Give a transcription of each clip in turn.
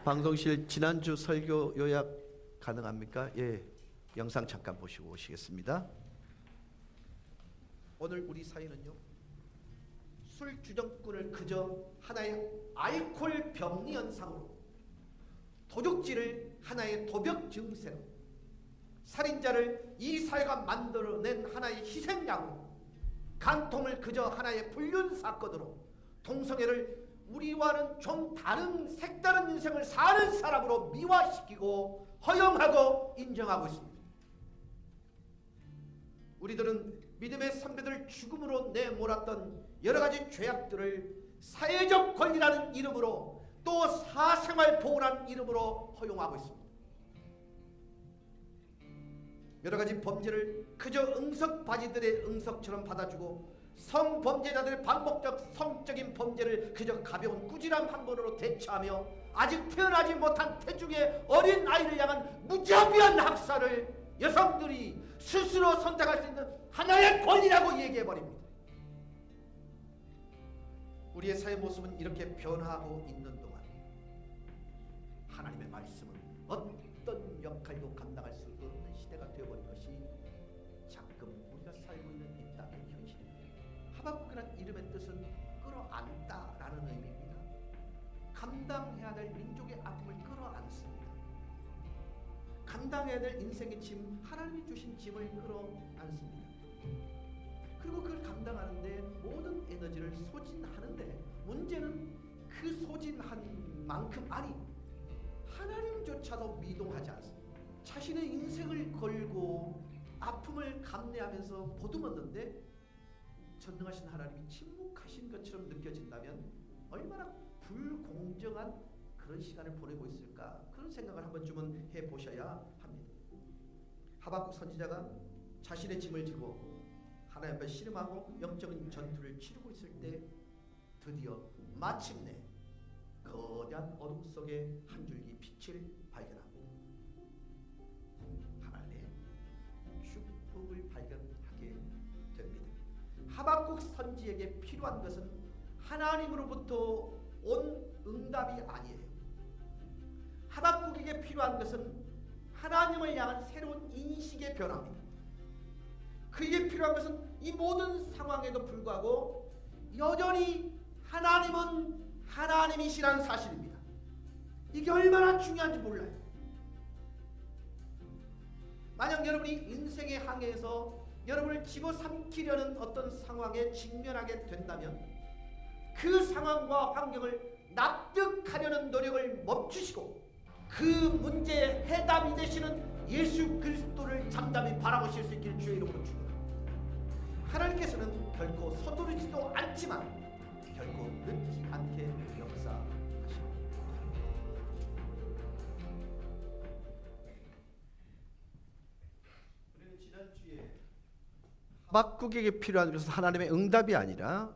방송실 지난주 설교 요약 가능합니까? 예, 영상 잠깐 보시고 오시겠습니다. 오늘 우리 사회는요, 술 주정꾼을 그저 하나의 알코올 병리 현상으로, 도둑질을 하나의 도벽 증세로, 살인자를 이 사회가 만들어낸 하나의 희생양으로, 간통을 그저 하나의 불륜 사건으로, 동성애를 우리와는 좀 다른 색다른 인생을 사는 사람으로 미화시키고 허용하고 인정하고 있습니다. 우리들은 믿음의 선배들 죽음으로 내몰았던 여러가지 죄악들을 사회적 권리라는 이름으로, 또 사생활 보호라는 이름으로 허용하고 있습니다. 여러가지 범죄를 그저 응석바지들의 응석처럼 받아주고, 성범죄자들의 반복적 성적인 범죄를 그저 가벼운 꾸지람 한 번으로 대처하며, 아직 태어나지 못한 태중의 어린 아이를 향한 무자비한 학살을 여성들이 스스로 선택할 수 있는 하나의 권리라고 얘기해버립니다. 우리의 사회 모습은 이렇게 변화하고 있는 동안 하나님의 말씀은 어떤 역할도 감당할 수 없는 시대가 되어버린 것이 지금 우리가 살고 있는 이 땅의 현실입니다. 하박국이라는 이름의 뜻은 끌어안다라는 의미입니다. 감당해야 될 민족의 아픔을 끌어안습니다. 감당해야 될 인생의 짐, 하나님이 주신 짐을 끌어안습니다. 그리고 그걸 감당하는데 모든 에너지를 소진하는데, 문제는 그 소진한 만큼, 아니 하나님조차도 미동하지 않습니다. 자신의 인생을 걸고 아픔을 감내하면서 보듬었는데 전능하신 하나님이 침묵하신 것처럼 느껴진다면 얼마나 불공정한 그런 시간을 보내고 있을까, 그런 생각을 한 번쯤은 해보셔야 합니다. 하박국 선지자가 자신의 짐을 지고 하나님 앞에 씨름하고 영적인 전투를 치르고 있을 때 드디어 마침내 거대한 어둠 속에 한 줄기 빛을 발견하고 하나님의 축복을 발견하게 됩니다. 하박국 선지에게 필요한 것은 하나님으로부터 온 응답이 아니에요. 하박국에게 필요한 것은 하나님을 향한 새로운 인식의 변화입니다. 그에게 필요한 것은 이 모든 상황에도 불구하고 여전히 하나님은 하나님이시라는 사실입니다. 이게 얼마나 중요한지 몰라요. 만약 여러분이 인생의 항해에서 여러분을 집어삼키려는 어떤 상황에 직면하게 된다면 그 상황과 환경을 납득하려는 노력을 멈추시고 그 문제의 해답이 되시는 예수 그리스도를 잠잠히 바라보실 수 있기를 주의 이름으로 축원합니다. 하나님께서는 결코 서두르지도 않지만 결코 늦지 않게 역사하십니다. 우리는 지난주에 하박국에게 필요한 것은 하나님의 응답이 아니라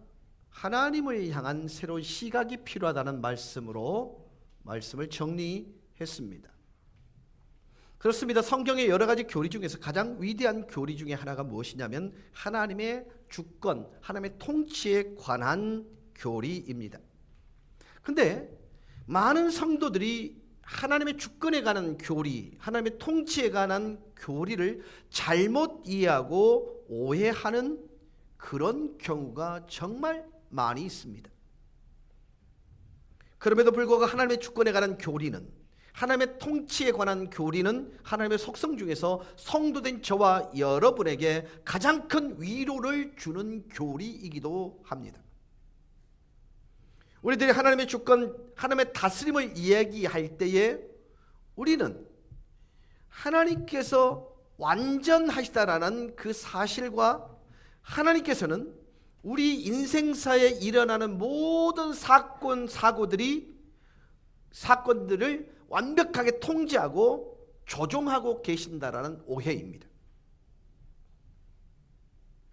하나님을 향한 새로운 시각이 필요하다는 말씀을 정리했습니다. 그렇습니다. 성경의 여러 가지 교리 중에서 가장 위대한 교리 중에 하나가 무엇이냐면 하나님의 주권, 하나님의 통치에 관한 교리입니다. 근데 많은 성도들이 하나님의 주권에 관한 교리, 하나님의 통치에 관한 교리를 잘못 이해하고 오해하는 그런 경우가 정말 많이 있습니다. 그럼에도 불구하고 하나님의 주권에 관한 교리는, 하나님의 통치에 관한 교리는 하나님의 속성 중에서 성도된 저와 여러분에게 가장 큰 위로를 주는 교리이기도 합니다. 우리들이 하나님의 주권, 하나님의 다스림을 이야기할 때에 우리는 하나님께서 완전하시다라는 그 사실과 하나님께서는 우리 인생사에 일어나는 모든 사건들을 완벽하게 통제하고 조종하고 계신다라는 오해입니다.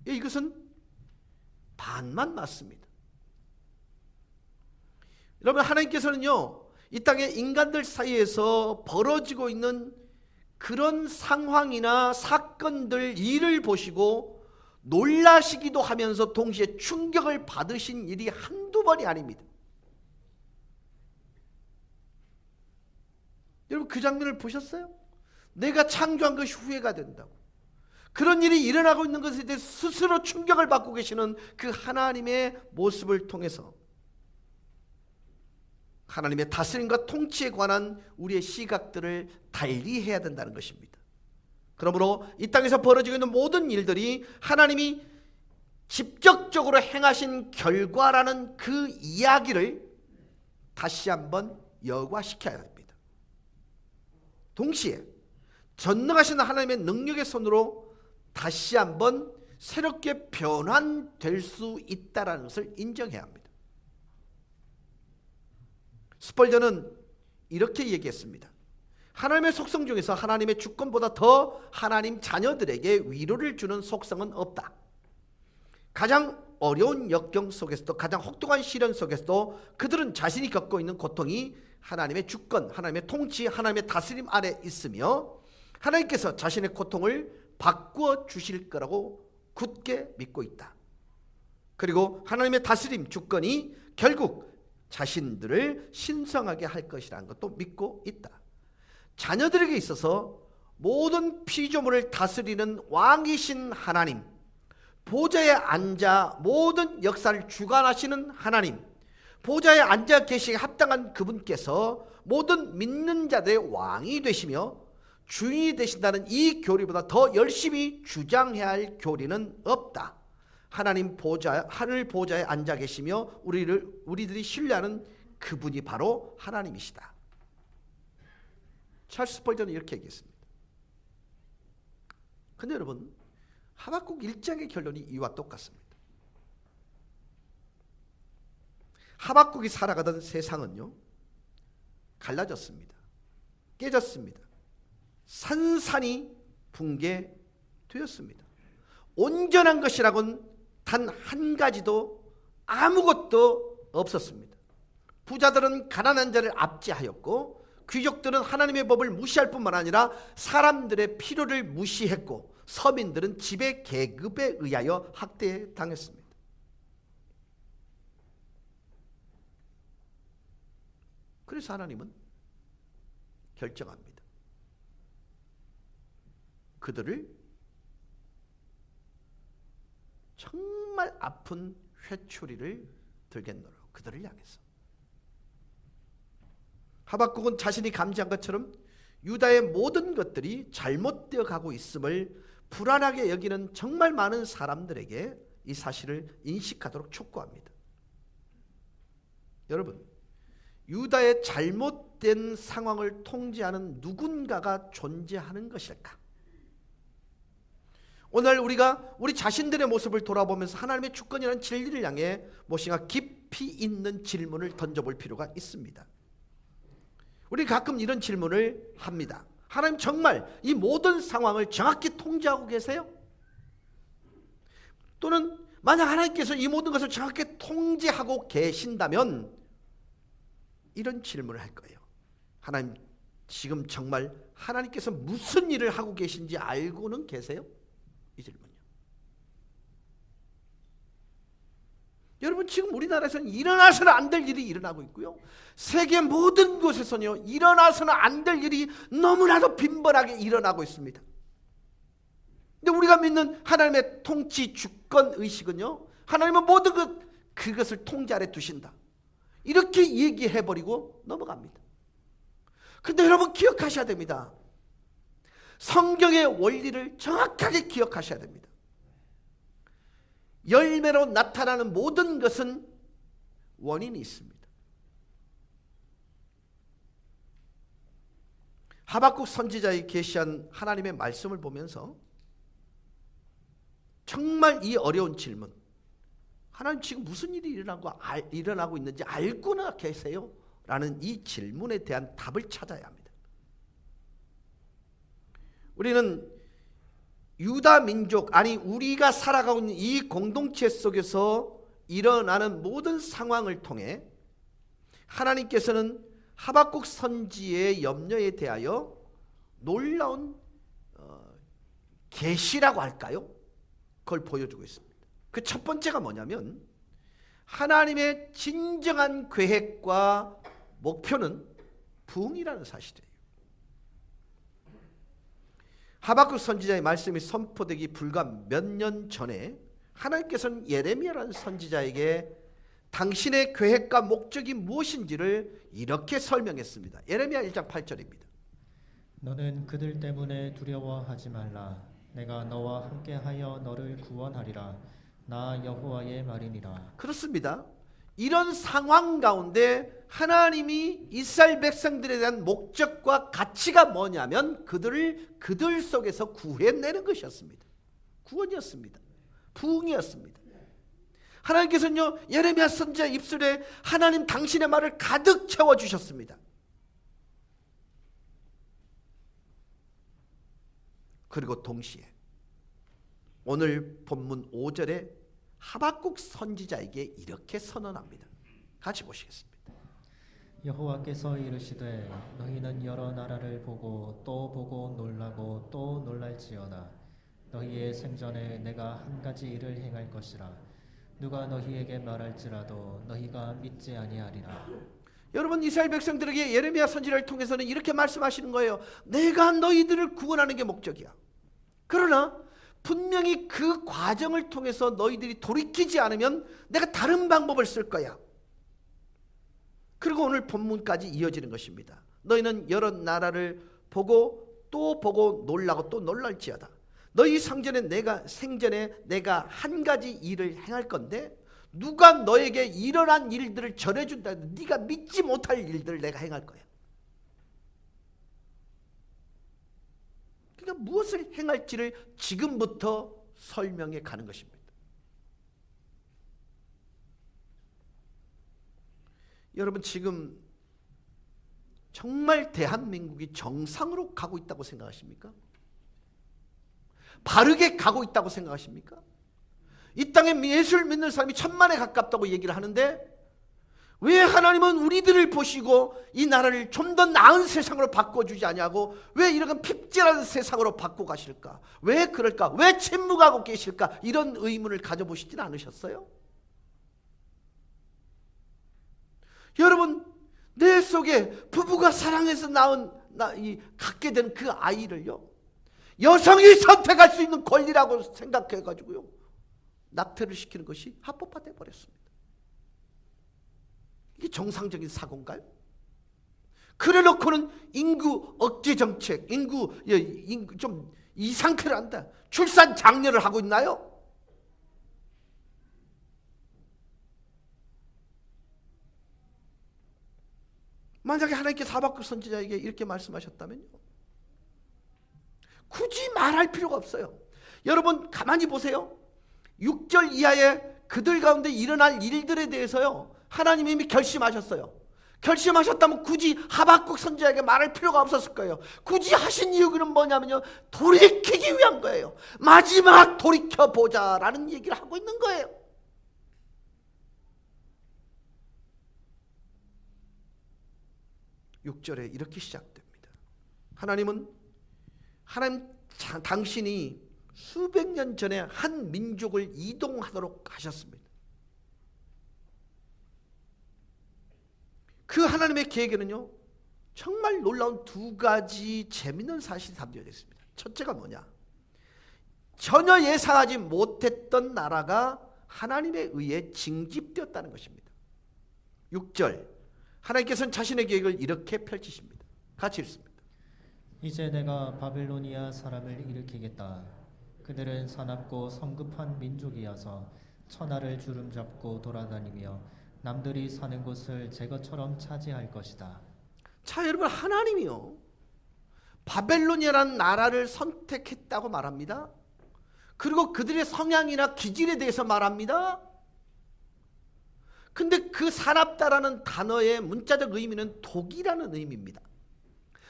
이것은 반만 맞습니다. 여러분, 하나님께서는요, 이 땅의 인간들 사이에서 벌어지고 있는 그런 상황이나 사건들, 일을 보시고 놀라시기도 하면서 동시에 충격을 받으신 일이 한두 번이 아닙니다. 여러분 그 장면을 보셨어요? 내가 창조한 것이 후회가 된다고. 그런 일이 일어나고 있는 것에 대해 스스로 충격을 받고 계시는 그 하나님의 모습을 통해서 하나님의 다스림과 통치에 관한 우리의 시각들을 달리해야 된다는 것입니다. 그러므로 이 땅에서 벌어지고 있는 모든 일들이 하나님이 직접적으로 행하신 결과라는 그 이야기를 다시 한번 여과시켜야 합니다. 동시에 전능하신 하나님의 능력의 손으로 다시 한번 새롭게 변환될 수 있다는 것을 인정해야 합니다. 스펄전은 이렇게 얘기했습니다. 하나님의 속성 중에서 하나님의 주권보다 더 하나님 자녀들에게 위로를 주는 속성은 없다. 가장 어려운 역경 속에서도, 가장 혹독한 시련 속에서도 그들은 자신이 겪고 있는 고통이 하나님의 주권, 하나님의 통치, 하나님의 다스림 아래 있으며 하나님께서 자신의 고통을 바꾸어 주실 거라고 굳게 믿고 있다. 그리고 하나님의 다스림, 주권이 결국 자신들을 신성하게 할 것이라는 것도 믿고 있다. 자녀들에게 있어서 모든 피조물을 다스리는 왕이신 하나님, 보좌에 앉아 모든 역사를 주관하시는 하나님, 보좌에 앉아 계시기에 합당한 그분께서 모든 믿는 자들의 왕이 되시며 주인이 되신다는 이 교리보다 더 열심히 주장해야 할 교리는 없다. 하나님 보좌, 하늘 보좌에 앉아 계시며 우리들이 신뢰하는 그분이 바로 하나님이시다. 찰스 스펄전은 이렇게 얘기했습니다. 근데 여러분, 하박국 1장의 결론이 이와 똑같습니다. 하박국이 살아가던 세상은요, 갈라졌습니다. 깨졌습니다. 산산이 붕괴되었습니다. 온전한 것이라고는 단 한 가지도 아무것도 없었습니다. 부자들은 가난한 자를 압제하였고 귀족들은 하나님의 법을 무시할 뿐만 아니라 사람들의 필요를 무시했고 서민들은 지배 계급에 의하여 학대당했습니다. 그래서 하나님은 결정합니다. 그들을 정말 아픈 회초리를 들겠노라. 그들을 향해서. 하박국은 자신이 감지한 것처럼 유다의 모든 것들이 잘못되어 가고 있음을 불안하게 여기는 정말 많은 사람들에게 이 사실을 인식하도록 촉구합니다. 여러분, 유다의 잘못된 상황을 통제하는 누군가가 존재하는 것일까? 오늘 우리가 우리 자신들의 모습을 돌아보면서 하나님의 주권이라는 진리를 향해 무엇인가 깊이 있는 질문을 던져볼 필요가 있습니다. 우리 가끔 이런 질문을 합니다. 하나님 정말 이 모든 상황을 정확히 통제하고 계세요? 또는 만약 하나님께서 이 모든 것을 정확히 통제하고 계신다면 이런 질문을 할 거예요. 하나님 지금 정말 하나님께서 무슨 일을 하고 계신지 알고는 계세요? 이 질문이요. 여러분, 지금 우리나라에서는 일어나서는 안 될 일이 일어나고 있고요, 세계 모든 곳에서는요, 일어나서는 안 될 일이 너무나도 빈번하게 일어나고 있습니다. 근데 우리가 믿는 하나님의 통치 주권 의식은요, 하나님은 모든 그것을 통제 아래 두신다, 이렇게 얘기해버리고 넘어갑니다. 근데 여러분 기억하셔야 됩니다. 성경의 원리를 정확하게 기억하셔야 됩니다. 열매로 나타나는 모든 것은 원인이 있습니다. 하박국 선지자의 계시한 하나님의 말씀을 보면서 정말 이 어려운 질문, 하나님 지금 무슨 일이 일어나고 있는지 알고나 계세요? 라는 이 질문에 대한 답을 찾아야 합니다. 우리는 유다 민족, 아니 우리가 살아가고 있는 이 공동체 속에서 일어나는 모든 상황을 통해 하나님께서는 하박국 선지의 염려에 대하여 놀라운 계시라고 할까요? 그걸 보여주고 있습니다. 그 첫 번째가 뭐냐면 하나님의 진정한 계획과 목표는 부흥이라는 사실이에요. 하박국 선지자의 말씀이 선포되기 불과 몇 년 전에 하나님께서는 예레미야라는 선지자에게 당신의 계획과 목적이 무엇인지를 이렇게 설명했습니다. 예레미야 1장 8절입니다. 너는 그들 때문에 두려워하지 말라. 내가 너와 함께하여 너를 구원하리라. 나 여호와의 말이니라. 그렇습니다. 이런 상황 가운데 하나님이 이스라엘 백성들에 대한 목적과 가치가 뭐냐면 그들 속에서 구해내는 것이었습니다. 구원이었습니다. 부흥이었습니다. 하나님께서는요, 예레미야 선지자 입술에 하나님 당신의 말을 가득 채워주셨습니다. 그리고 동시에 오늘 본문 5절에 하박국 선지자에게 이렇게 선언합니다. 같이 보시겠습니다. 여호와께서 이르시되 너희는 여러 나라를 보고 또 보고 놀라고 또 놀랄지어다. 너희의 생전에 내가 한 가지 일을 행할 것이라. 누가 너희에게 말할지라도 너희가 믿지 아니하리라. 여러분, 이스라엘 백성들에게 예레미야 선지자를 통해서는 이렇게 말씀하시는 거예요. 내가 너희들을 구원하는 게 목적이야. 그러나 분명히 그 과정을 통해서 너희들이 돌이키지 않으면 내가 다른 방법을 쓸 거야. 그리고 오늘 본문까지 이어지는 것입니다. 너희는 여러 나라를 보고 또 보고 놀라고 또 놀랄지어다. 너희 생전에 내가 한 가지 일을 행할 건데 누가 너에게 일어난 일들을 전해준다. 네가 믿지 못할 일들을 내가 행할 거야. 그러니까 무엇을 행할지를 지금부터 설명해 가는 것입니다. 여러분, 지금 정말 대한민국이 정상으로 가고 있다고 생각하십니까? 바르게 가고 있다고 생각하십니까? 이 땅에 예수를 믿는 사람이 1000만에 가깝다고 얘기를 하는데 왜 하나님은 우리들을 보시고 이 나라를 좀 더 나은 세상으로 바꿔주지 아니하고 왜 이런 핍절한 세상으로 바꿔 가실까? 왜 그럴까? 왜 침묵하고 계실까? 이런 의문을 가져보시지는 않으셨어요? 여러분, 내 속에 부부가 사랑해서 갖게 된 그 아이를요, 여성이 선택할 수 있는 권리라고 생각해가지고요 낙태를 시키는 것이 합법화돼 버렸습니다. 이게 정상적인 사고인가요? 그래놓고는 인구 억제 정책, 인구 좀 이 상태를 한다. 출산 장려를 하고 있나요? 만약에 하나님께서 하박국 선지자에게 이렇게 말씀하셨다면요, 굳이 말할 필요가 없어요. 여러분, 가만히 보세요. 6절 이하에 그들 가운데 일어날 일들에 대해서요 하나님이 이미 결심하셨어요. 결심하셨다면 굳이 하박국 선지자에게 말할 필요가 없었을 거예요. 굳이 하신 이유는 뭐냐면요, 돌이키기 위한 거예요. 마지막 돌이켜보자라는 얘기를 하고 있는 거예요. 육 절에 이렇게 시작됩니다. 하나님 당신이 수백 년 전에 한 민족을 이동하도록 하셨습니다. 그 하나님의 계획에는요 정말 놀라운 두 가지 재미있는 사실이 담겨져 있습니다. 첫째가 뭐냐? 전혀 예상하지 못했던 나라가 하나님에 의해 징집되었다는 것입니다. 6절, 하나님께서는 자신의 계획을 이렇게 펼치십니다. 같이 읽습니다. 이제 내가 바빌로니아 사람을 일으키겠다. 그들은 사납고 성급한 민족이어서 천하를 주름잡고 돌아다니며 남들이 사는 곳을 제 것처럼 차지할 것이다. 자, 여러분, 하나님이요 바벨로니아라는 나라를 선택했다고 말합니다. 그리고 그들의 성향이나 기질에 대해서 말합니다. 근데 그 사납다라는 단어의 문자적 의미는 독이라는 의미입니다.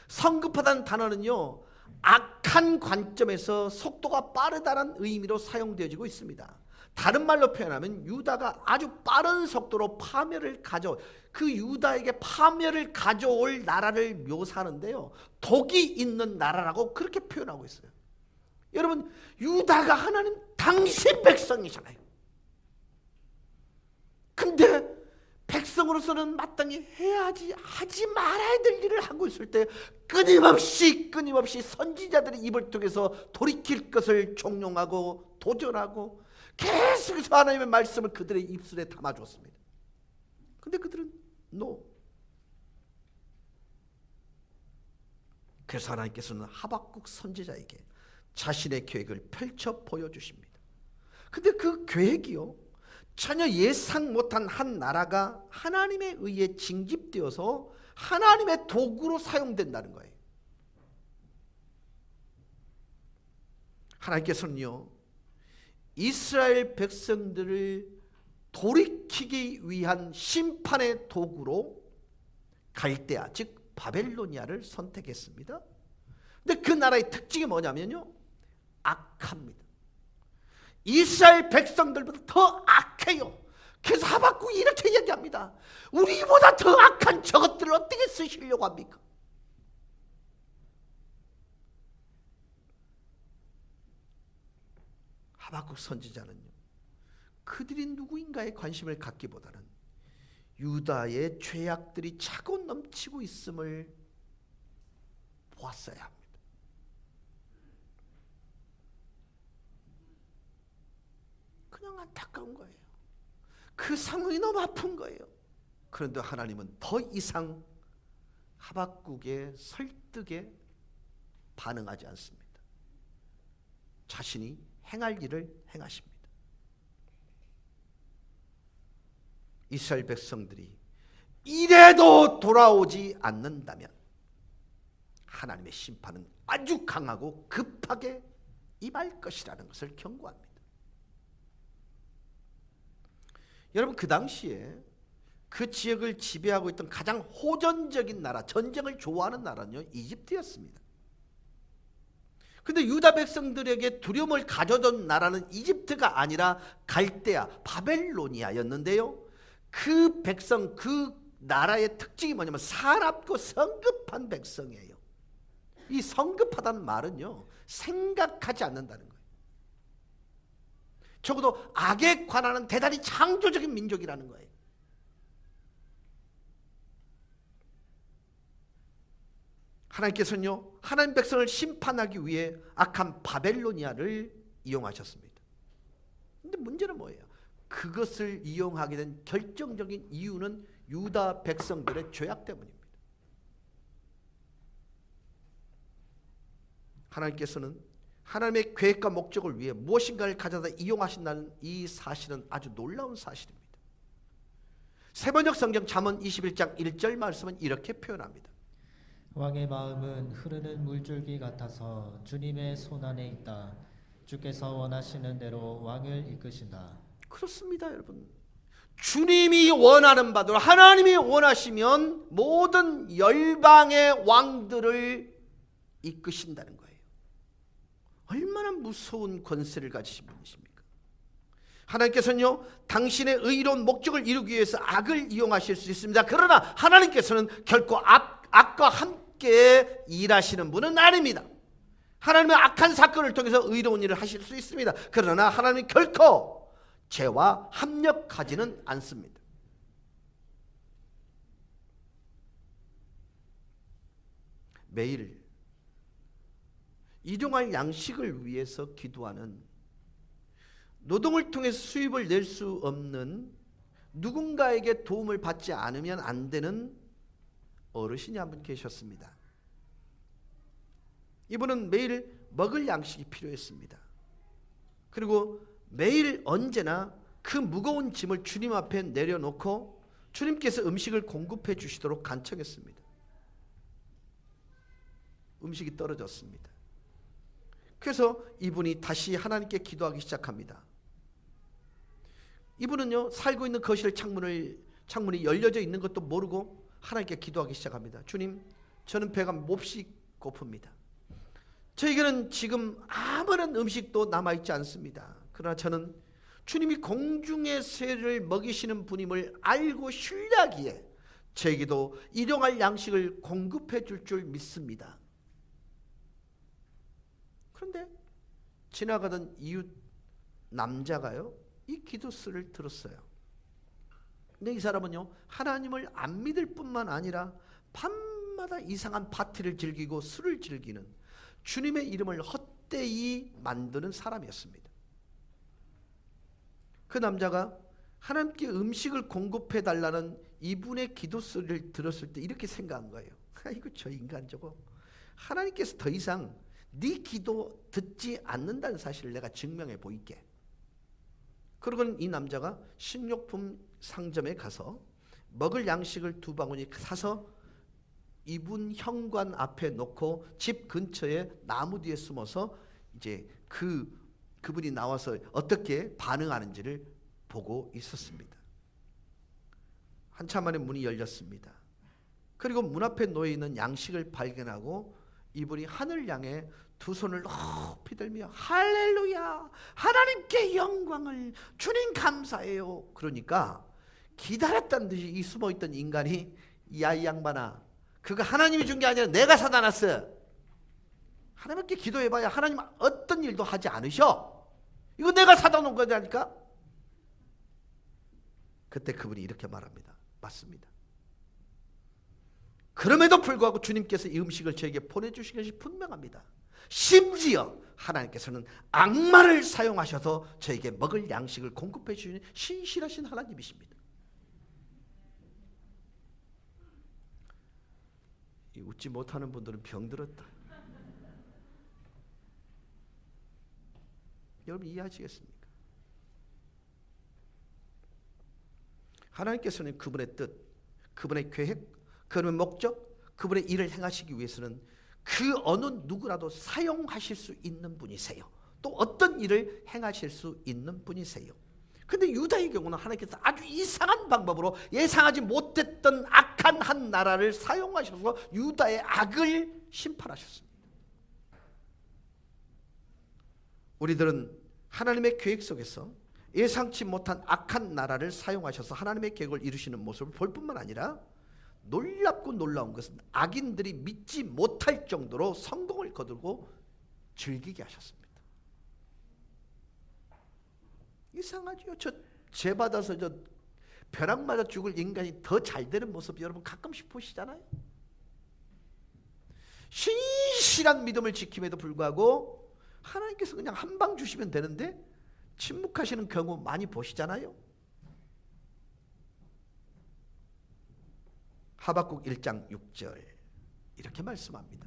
성급하다는 단어는요 악한 관점에서 속도가 빠르다는 의미로 사용되어지고 있습니다. 다른 말로 표현하면 유다가 아주 빠른 속도로 그 유다에게 파멸을 가져올 나라를 묘사하는데요 독이 있는 나라라고 그렇게 표현하고 있어요. 여러분, 유다가 하나님 당신 백성이잖아요. 근데 백성으로서는 마땅히 해야지 하지 말아야 될 일을 하고 있을 때 끊임없이 선지자들의 입을 통해서 돌이킬 것을 종용하고 도전하고 계속해서 하나님의 말씀을 그들의 입술에 담아줬습니다. 근데 그들은 NO. 그래서 하나님께서는 하박국 선지자에게 자신의 계획을 펼쳐 보여주십니다. 근데 그 계획이요, 전혀 예상 못한 한 나라가 하나님에 의해 징집되어서 하나님의 도구로 사용된다는 거예요. 하나님께서는요, 이스라엘 백성들을 돌이키기 위한 심판의 도구로 갈대아, 즉 바벨로니아를 선택했습니다. 근데 그 나라의 특징이 뭐냐면요, 악합니다. 이스라엘 백성들보다 더 악해요. 그래서 하박국이 이렇게 얘기합니다. 우리보다 더 악한 저것들을 어떻게 쓰시려고 합니까? 하박국 선지자는요, 그들이 누구인가에 관심을 갖기보다는 유다의 죄악들이 차고 넘치고 있음을 보았어야 합니다. 그냥 안타까운 거예요. 그 상황이 너무 아픈 거예요. 그런데 하나님은 더 이상 하박국의 설득에 반응하지 않습니다. 자신이 행할 일을 행하십니다. 이스라엘 백성들이 이래도 돌아오지 않는다면 하나님의 심판은 아주 강하고 급하게 임할 것이라는 것을 경고합니다. 여러분, 그 당시에 그 지역을 지배하고 있던 가장 호전적인 나라, 전쟁을 좋아하는 나라는요, 이집트였습니다. 근데 유다 백성들에게 두려움을 가져던 나라는 이집트가 아니라 갈대아, 바벨로니아였는데요, 그 백성, 그 나라의 특징이 뭐냐면 사납고 성급한 백성이에요. 이 성급하다는 말은요, 생각하지 않는다는 거예요. 적어도 악에 관하는 대단히 창조적인 민족이라는 거예요. 하나님께서는요, 하나님 백성을 심판하기 위해 악한 바벨로니아를 이용하셨습니다. 근데 문제는 뭐예요? 그것을 이용하게 된 결정적인 이유는 유다 백성들의 죄악 때문입니다. 하나님께서는 하나님의 계획과 목적을 위해 무엇인가를 가져다 이용하신다는 이 사실은 아주 놀라운 사실입니다. 세번역 성경 잠언 21장 1절 말씀은 이렇게 표현합니다. 왕의 마음은 흐르는 물줄기 같아서 주님의 손안에 있다. 주께서 원하시는 대로 왕을 이끄신다. 그렇습니다, 여러분. 주님이 원하는 바대로, 하나님이 원하시면 모든 열방의 왕들을 이끄신다는 거예요. 얼마나 무서운 권세를 가지신 분이십니까? 하나님께서는요, 당신의 의로운 목적을 이루기 위해서 악을 이용하실 수 있습니다. 그러나 하나님께서는 결코 악과 함께 일하시는 분은 아닙니다. 하나님은 악한 사건을 통해서 의로운 일을 하실 수 있습니다. 그러나 하나님은 결코 죄와 합력하지는 않습니다. 매일 일용할 양식을 위해서 기도하는, 노동을 통해서 수입을 낼 수 없는, 누군가에게 도움을 받지 않으면 안 되는 어르신이 한 분 계셨습니다. 이분은 매일 먹을 양식이 필요했습니다. 그리고 매일 언제나 그 무거운 짐을 주님 앞에 내려놓고 주님께서 음식을 공급해 주시도록 간청했습니다. 음식이 떨어졌습니다. 그래서 이분이 다시 하나님께 기도하기 시작합니다. 이분은요, 살고 있는 거실 창문이 열려져 있는 것도 모르고 하나님께 기도하기 시작합니다. 주님, 저는 배가 몹시 고픕니다. 저에게는 지금 아무런 음식도 남아있지 않습니다. 그러나 저는 주님이 공중의 새를 먹이시는 분임을 알고 신뢰하기에 저에게도 일용할 양식을 공급해 줄 줄 믿습니다. 그런데 지나가던 이웃 남자가요, 이 기도수를 들었어요. 근데 이 사람은요, 하나님을 안 믿을 뿐만 아니라 밤마다 이상한 파티를 즐기고 술을 즐기는, 주님의 이름을 헛되이 만드는 사람이었습니다. 그 남자가 하나님께 음식을 공급해 달라는 이분의 기도 소리를 들었을 때 이렇게 생각한 거예요. 아이고, 저 인간 저거, 하나님께서 더 이상 네 기도 듣지 않는다는 사실을 내가 증명해 보일게. 그러고는 이 남자가 식료품 상점에 가서 먹을 양식을 2바구니 사서 이분 현관 앞에 놓고 집 근처에 나무 뒤에 숨어서 이제 그분이 나와서 어떻게 반응하는지를 보고 있었습니다. 한참 만에 문이 열렸습니다. 그리고 문 앞에 놓여 있는 양식을 발견하고 이분이 하늘 향해 2 손을 높이 들며 할렐루야, 하나님께 영광을, 주님 감사해요. 그러니까 기다렸다는 듯이 이 숨어있던 인간이, 야, 이 양반아, 그거 하나님이 준 게 아니라 내가 사다 놨어. 하나님께 기도해봐야 하나님 어떤 일도 하지 않으셔. 이거 내가 사다 놓은 거냐니까. 그때 그분이 이렇게 말합니다. 맞습니다. 그럼에도 불구하고 주님께서 이 음식을 저에게 보내주신 것이 분명합니다. 심지어 하나님께서는 악마를 사용하셔서 저에게 먹을 양식을 공급해 주시는 신실하신 하나님이십니다. 웃지 못하는 분들은 병들었다. 여러분 이해하시겠습니까? 하나님께서는 그분의 뜻, 그분의 계획, 그분의 목적, 그분의 일을 행하시기 위해서는 그 어느 누구라도 사용하실 수 있는 분이세요. 또 어떤 일을 행하실 수 있는 분이세요. 근데 유다의 경우는 하나님께서 아주 이상한 방법으로 예상하지 못했던 악한 한 나라를 사용하셔서 유다의 악을 심판하셨습니다. 우리들은 하나님의 계획 속에서 예상치 못한 악한 나라를 사용하셔서 하나님의 계획을 이루시는 모습을 볼 뿐만 아니라 놀랍고 놀라운 것은 악인들이 믿지 못할 정도로 성공을 거두고 즐기게 하셨습니다. 이상하죠. 저 죄 받아서 저 벼락 맞아 죽을 인간이 더 잘 되는 모습 여러분 가끔씩 보시잖아요. 신실한 믿음을 지킴에도 불구하고 하나님께서 그냥 한 방 주시면 되는데 침묵하시는 경우 많이 보시잖아요. 하박국 1장 6절 이렇게 말씀합니다.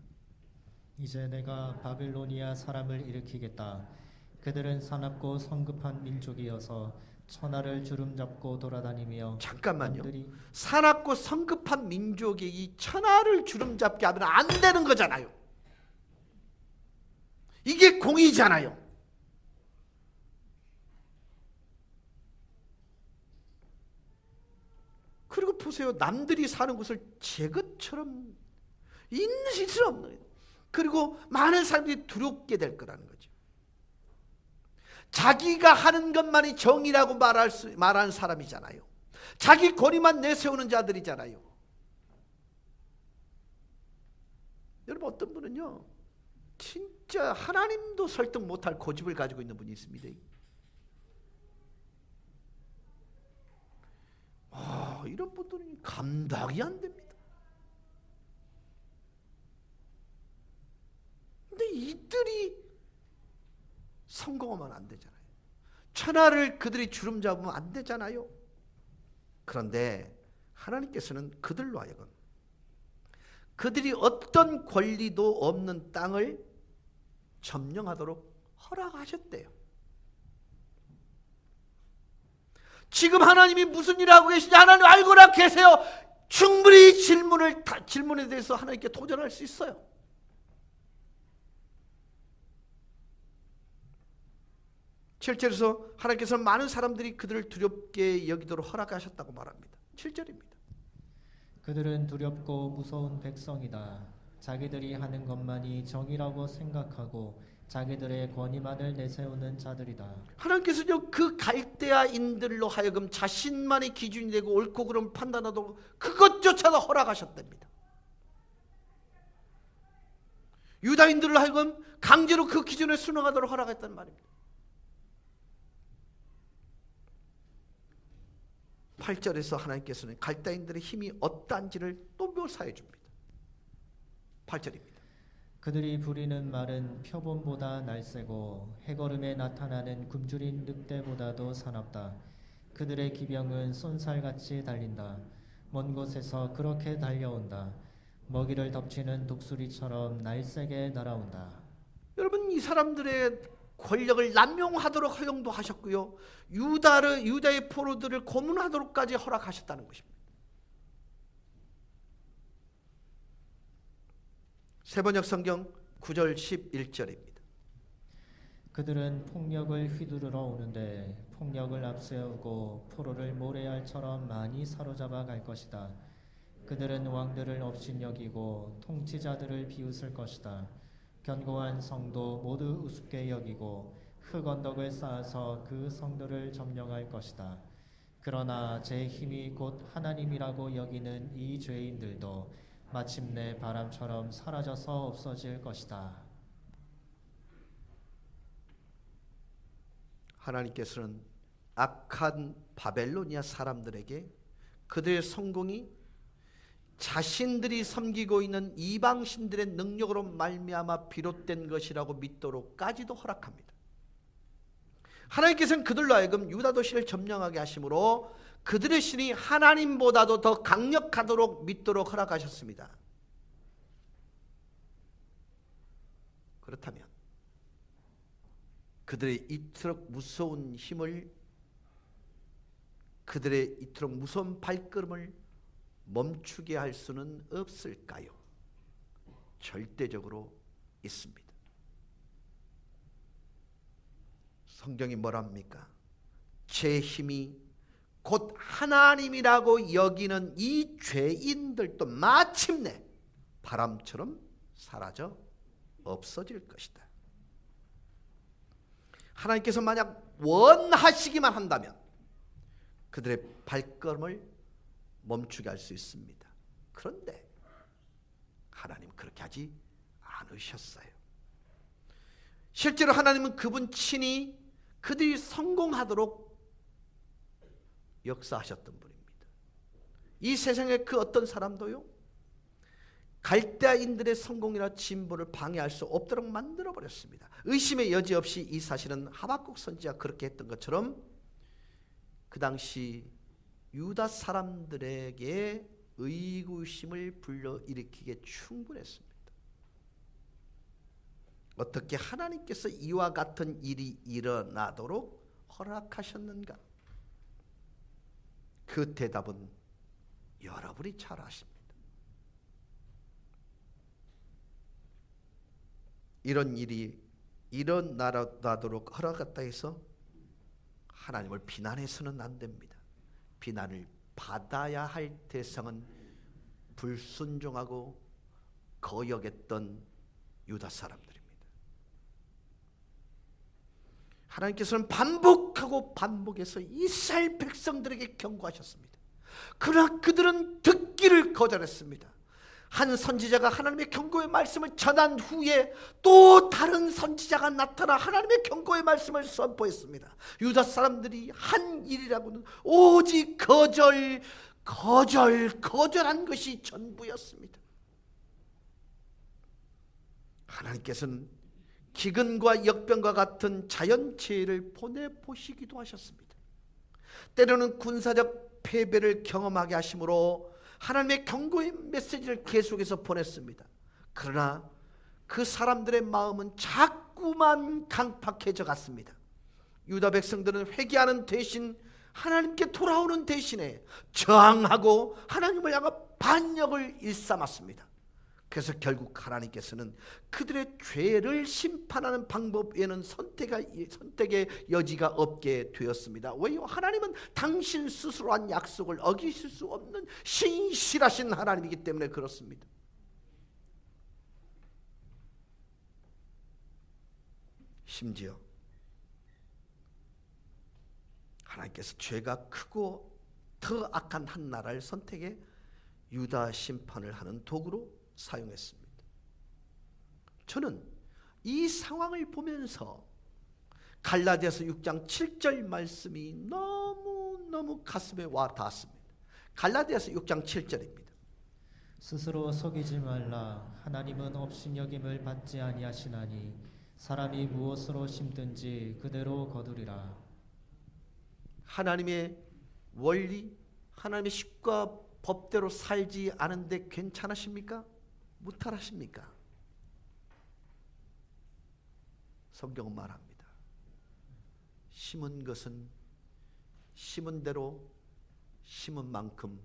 이제 내가 바빌로니아 사람을 일으키겠다. 그들은 사납고 성급한 민족이어서 천하를 주름잡고 돌아다니며. 잠깐만요. 남들이 사납고 성급한 민족이 이 천하를 주름잡게 하면 안 되는 거잖아요. 이게 공의잖아요. 그리고 보세요. 남들이 사는 곳을 제 것처럼 있는 수 없는 거예요. 그리고 많은 사람들이 두렵게 될 거라는 거죠. 자기가 하는 것만이 정의라고 말하는 사람이잖아요. 자기 권위만 내세우는 자들이잖아요. 여러분 어떤 분은요 진짜 하나님도 설득 못할 고집을 가지고 있는 분이 있습니다. 이런 분들은 감당이 안 됩니다. 근데 이들이 성공하면 안 되잖아요. 천하를 그들이 주름잡으면 안 되잖아요. 그런데 하나님께서는 그들로 하여금 그들이 어떤 권리도 없는 땅을 점령하도록 허락하셨대요. 지금 하나님이 무슨 일을 하고 계신지 하나님 알고나 계세요. 충분히 질문에 대해서 하나님께 도전할 수 있어요. 실제로서 하나님께서는 많은 사람들이 그들을 두렵게 여기도록 허락하셨다고 말합니다. 7절입니다. 그들은 두렵고 무서운 백성이다. 자기들이 하는 것만이 정의라고 생각하고 자기들의 권위만을 내세우는 자들이다. 하나님께서는 그 갈대아인들로 하여금 자신만의 기준이 되고 옳고 그름을 판단하도록 그것조차도 허락하셨답니다. 유다인들로 하여금 강제로 그 기준에 순응하도록 허락했단 말입니다. 8절에서 하나님께서는 갈대인들의 힘이 어떠한지를 또 묘사해 줍니다. 8절입니다. 그들이 부리는 말은 표범보다 날쌔고 해걸음에 나타나는 굶주린 늑대보다도 사납다. 그들의 기병은 쏜살같이 달린다. 먼 곳에서 그렇게 달려온다. 먹이를 덮치는 독수리처럼 날쌔게 날아온다. 여러분, 이 사람들의 권력을 남용하도록 허용도 하셨고요, 유다의 포로들을 고문하도록까지 허락하셨다는 것입니다. 세번역 성경 9절 11절입니다. 그들은 폭력을 휘두르러 오는데 폭력을 앞세우고 포로를 모래알처럼 많이 사로잡아 갈 것이다. 그들은 왕들을 업신여기고 통치자들을 비웃을 것이다. 견고한 성도 모두 우습게 여기고 흙 언덕을 쌓아서 그 성들을 점령할 것이다. 그러나 제 힘이 곧 하나님이라고 여기는 이 죄인들도 마침내 바람처럼 사라져서 없어질 것이다. 하나님께서는 악한 바벨로니아 사람들에게 그들의 성공이 자신들이 섬기고 있는 이방신들의 능력으로 말미암아 비롯된 것이라고 믿도록까지도 허락합니다. 하나님께서는 그들로 하여금 유다 도시를 점령하게 하심으로 그들의 신이 하나님보다도 더 강력하도록 믿도록 허락하셨습니다. 그렇다면 그들의 이토록 무서운 힘을, 그들의 이토록 무서운 발걸음을 멈추게 할 수는 없을까요? 절대적으로 있습니다. 성경이 뭐랍니까? 제 힘이 곧 하나님이라고 여기는 이 죄인들도 마침내 바람처럼 사라져 없어질 것이다. 하나님께서 만약 원하시기만 한다면 그들의 발걸음을 멈추게 할 수 있습니다. 그런데 하나님 그렇게 하지 않으셨어요. 실제로 하나님은 그분 친히 그들이 성공하도록 역사하셨던 분입니다. 이 세상에 그 어떤 사람도요, 갈대아인들의 성공이나 진보를 방해할 수 없도록 만들어버렸습니다. 의심의 여지 없이 이 사실은 하박국 선지자가 그렇게 했던 것처럼 그 당시 유다 사람들에게 의구심을 불러일으키기에 충분했습니다. 어떻게 하나님께서 이와 같은 일이 일어나도록 허락하셨는가? 그 대답은 여러분이 잘 아십니다. 이런 일이 일어나도록 허락했다 해서 하나님을 비난해서는 안 됩니다. 비난을 받아야 할 대상은 불순종하고 거역했던 유다 사람들입니다. 하나님께서는 반복하고 반복해서 이스라엘 백성들에게 경고하셨습니다. 그러나 그들은 듣기를 거절했습니다. 한 선지자가 하나님의 경고의 말씀을 전한 후에 또 다른 선지자가 나타나 하나님의 경고의 말씀을 선포했습니다. 유다 사람들이 한 일이라고는 오직 거절한 것이 전부였습니다. 하나님께서는 기근과 역병과 같은 자연재해를 보내보시기도 하셨습니다. 때로는 군사적 패배를 경험하게 하심으로 하나님의 경고의 메시지를 계속해서 보냈습니다. 그러나 그 사람들의 마음은 자꾸만 강팍해져 갔습니다. 유다 백성들은 회개하는 대신 하나님께 돌아오는 대신에 저항하고 하나님을 향한 반역을 일삼았습니다. 그래서 결국 하나님께서는 그들의 죄를 심판하는 방법 외에는 선택의 여지가 없게 되었습니다. 왜요? 하나님은 당신 스스로 한 약속을 어기실 수 없는 신실하신 하나님이기 때문에 그렇습니다. 심지어 하나님께서 죄가 크고 더 악한 한 나라를 선택해 유다 심판을 하는 도구로 사용했습니다. 저는 이 상황을 보면서 갈라디아서 6장 7절 말씀이 너무 너무 가슴에 와 닿았습니다. 갈라디아서 6장 7절입니다. 스스로 속이지 말라. 하나님은 업신여김을 받지 아니하시나니 사람이 무엇으로 심든지 그대로 거두리라. 하나님의 원리, 하나님의 식과 법대로 살지 않은데 괜찮으십니까? 무탈하십니까? 성경은 말합니다. 심은 것은 심은 대로 심은 만큼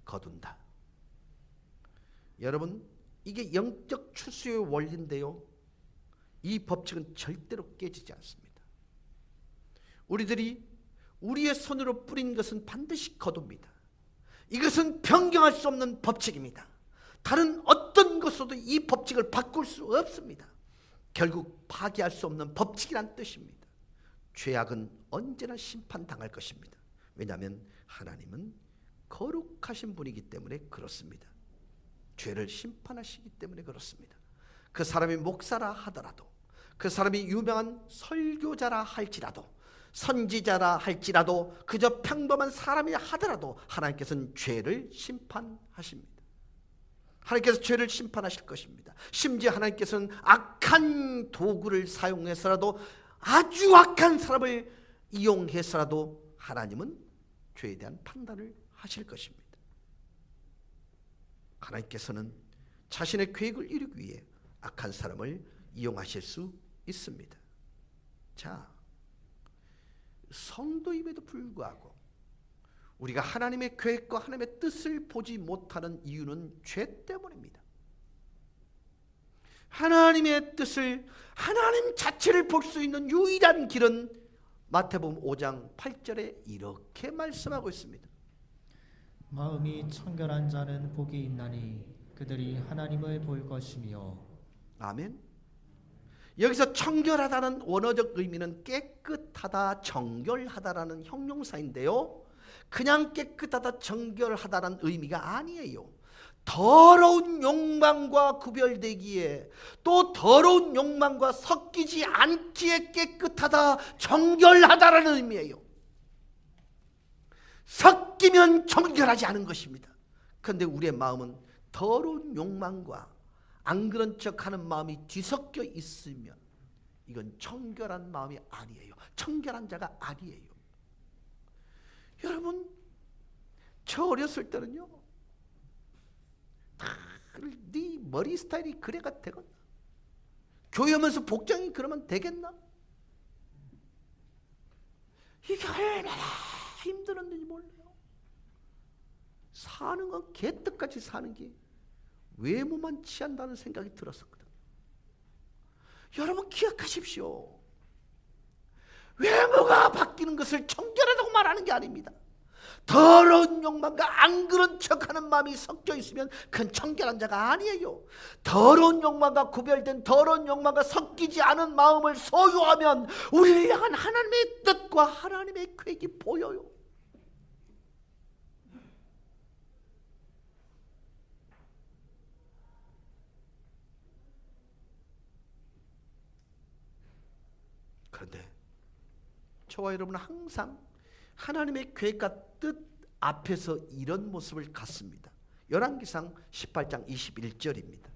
거둔다. 여러분, 이게 영적 추수의 원리인데요, 이 법칙은 절대로 깨지지 않습니다. 우리들이 우리의 손으로 뿌린 것은 반드시 거둡니다. 이것은 변경할 수 없는 법칙입니다. 다른 어떤 것으로도 이 법칙을 바꿀 수 없습니다. 결국 파기할 수 없는 법칙이란 뜻입니다. 죄악은 언제나 심판당할 것입니다. 왜냐하면 하나님은 거룩하신 분이기 때문에 그렇습니다. 죄를 심판하시기 때문에 그렇습니다. 그 사람이 목사라 하더라도, 그 사람이 유명한 설교자라 할지라도, 선지자라 할지라도, 그저 평범한 사람이라 하더라도 하나님께서는 죄를 심판하십니다. 하나님께서 죄를 심판하실 것입니다. 심지어 하나님께서는 악한 도구를 사용해서라도, 아주 악한 사람을 이용해서라도 하나님은 죄에 대한 판단을 하실 것입니다. 하나님께서는 자신의 계획을 이루기 위해 악한 사람을 이용하실 수 있습니다. 자, 성도임에도 불구하고 우리가 하나님의 계획과 하나님의 뜻을 보지 못하는 이유는 죄 때문입니다. 하나님의 뜻을, 하나님 자체를 볼 수 있는 유일한 길은 마태복음 5장 8절에 이렇게 말씀하고 있습니다. 마음이 청결한 자는 복이 있나니 그들이 하나님을 볼 것이며. 아멘. 여기서 청결하다는 원어적 의미는 깨끗하다, 정결하다라는 형용사인데요, 그냥 깨끗하다, 정결하다라는 의미가 아니에요. 더러운 욕망과 구별되기에, 또 더러운 욕망과 섞이지 않기에 깨끗하다, 정결하다라는 의미예요. 섞이면 정결하지 않은 것입니다. 그런데 우리의 마음은 더러운 욕망과 안 그런 척하는 마음이 뒤섞여 있으면 이건 청결한 마음이 아니에요. 청결한 자가 아니에요. 여러분, 저 어렸을 때는요, 네 머리 스타일이 그래가 되겠나? 교회 오면서 복장이 그러면 되겠나? 이게 얼마나 힘들었는지 몰라요. 사는 건 개떡같이 사는 게 외모만 취한다는 생각이 들었었거든. 여러분 기억하십시오. 외모가 바뀌는 것을 청결하다고 말하는 게 아닙니다. 더러운 욕망과 안 그런 척하는 마음이 섞여 있으면 그건 청결한 자가 아니에요. 더러운 욕망과 구별된 더러운 욕망과 섞이지 않은 마음을 소유하면 우리를 향한 하나님의 뜻과 하나님의 계획이 보여요. 그런데 저와 여러분은 항상 하나님의 계획과 뜻 앞에서 이런 모습을 갖습니다. 열왕기상 18장 21절입니다.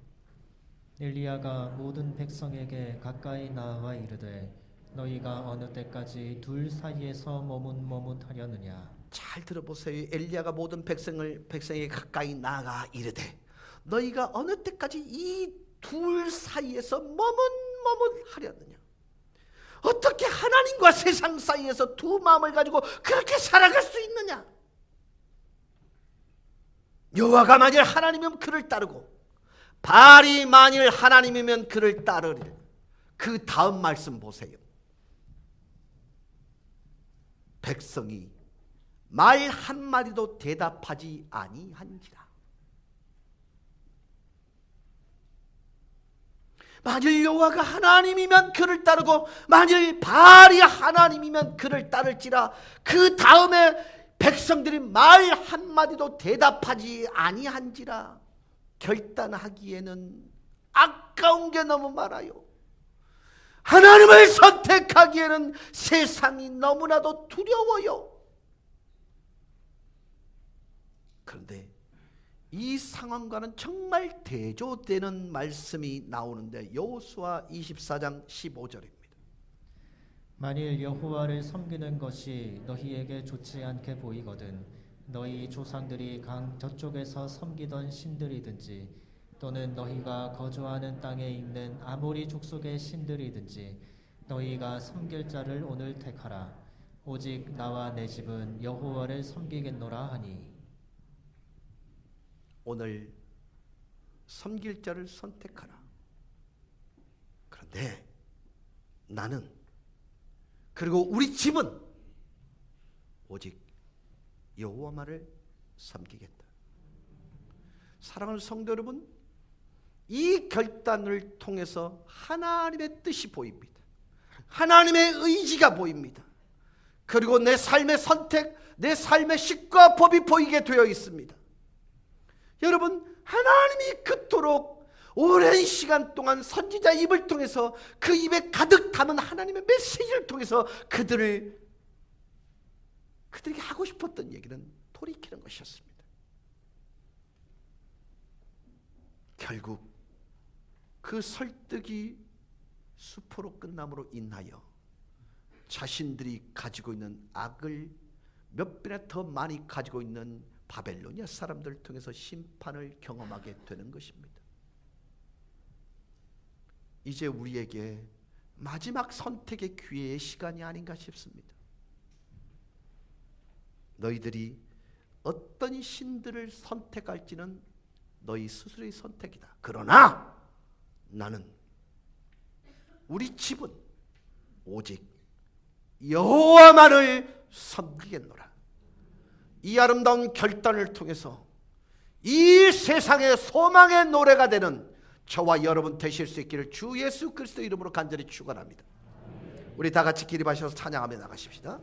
엘리야가 모든 백성에게 가까이 나아가 이르되 너희가 어느 때까지 둘 사이에서 머뭇머뭇하려느냐. 잘 들어보세요. 엘리야가 모든 백성에게 가까이 나아가 이르되 너희가 어느 때까지 이 둘 사이에서 머뭇머뭇하려느냐. 어떻게 하나님과 세상 사이에서 두 마음을 가지고 그렇게 살아갈 수 있느냐? 여호와가 만일 하나님이면 그를 따르고 바알이 만일 하나님이면 그를 따르리라. 그 다음 말씀 보세요. 백성이 말 한마디도 대답하지 아니한지라. 만일 여호와가 하나님이면 그를 따르고 만일 바알이 하나님이면 그를 따를지라. 그 다음에 백성들이 말 한마디도 대답하지 아니한지라. 결단하기에는 아까운 게 너무 많아요. 하나님을 선택하기에는 세상이 너무나도 두려워요. 그런데 이 상황과는 정말 대조되는 말씀이 나오는데 여호수아 24장 15절입니다. 만일 여호와를 섬기는 것이 너희에게 좋지 않게 보이거든 너희 조상들이 강 저쪽에서 섬기던 신들이든지 또는 너희가 거주하는 땅에 있는 아모리 족속의 신들이든지 너희가 섬길 자를 오늘 택하라. 오직 나와 내 집은 여호와를 섬기겠노라 하니. 오늘 섬길 자를 선택하라. 그런데 나는 그리고 우리 집은 오직 여호와만을 섬기겠다. 사랑하는 성도 여러분, 이 결단을 통해서 하나님의 뜻이 보입니다. 하나님의 의지가 보입니다. 그리고 내 삶의 선택, 내 삶의 식과 법이 보이게 되어 있습니다. 여러분, 하나님이 그토록 오랜 시간 동안 선지자 입을 통해서 그 입에 가득 담은 하나님의 메시지를 통해서 그들에게 하고 싶었던 얘기는 돌이키는 것이었습니다. 결국 그 설득이 수포로 끝남으로 인하여 자신들이 가지고 있는 악을 몇 배나 더 많이 가지고 있는 바벨로니아 사람들을 통해서 심판을 경험하게 되는 것입니다. 이제 우리에게 마지막 선택의 기회의 시간이 아닌가 싶습니다. 너희들이 어떤 신들을 선택할지는 너희 스스로의 선택이다. 그러나 나는 우리 집은 오직 여호와만을 섬기겠노라. 이 아름다운 결단을 통해서 이 세상의 소망의 노래가 되는 저와 여러분 되실 수 있기를 주 예수 그리스도 이름으로 간절히 축원합니다. 우리 다 같이 기립하셔서 찬양하며 나가십시다.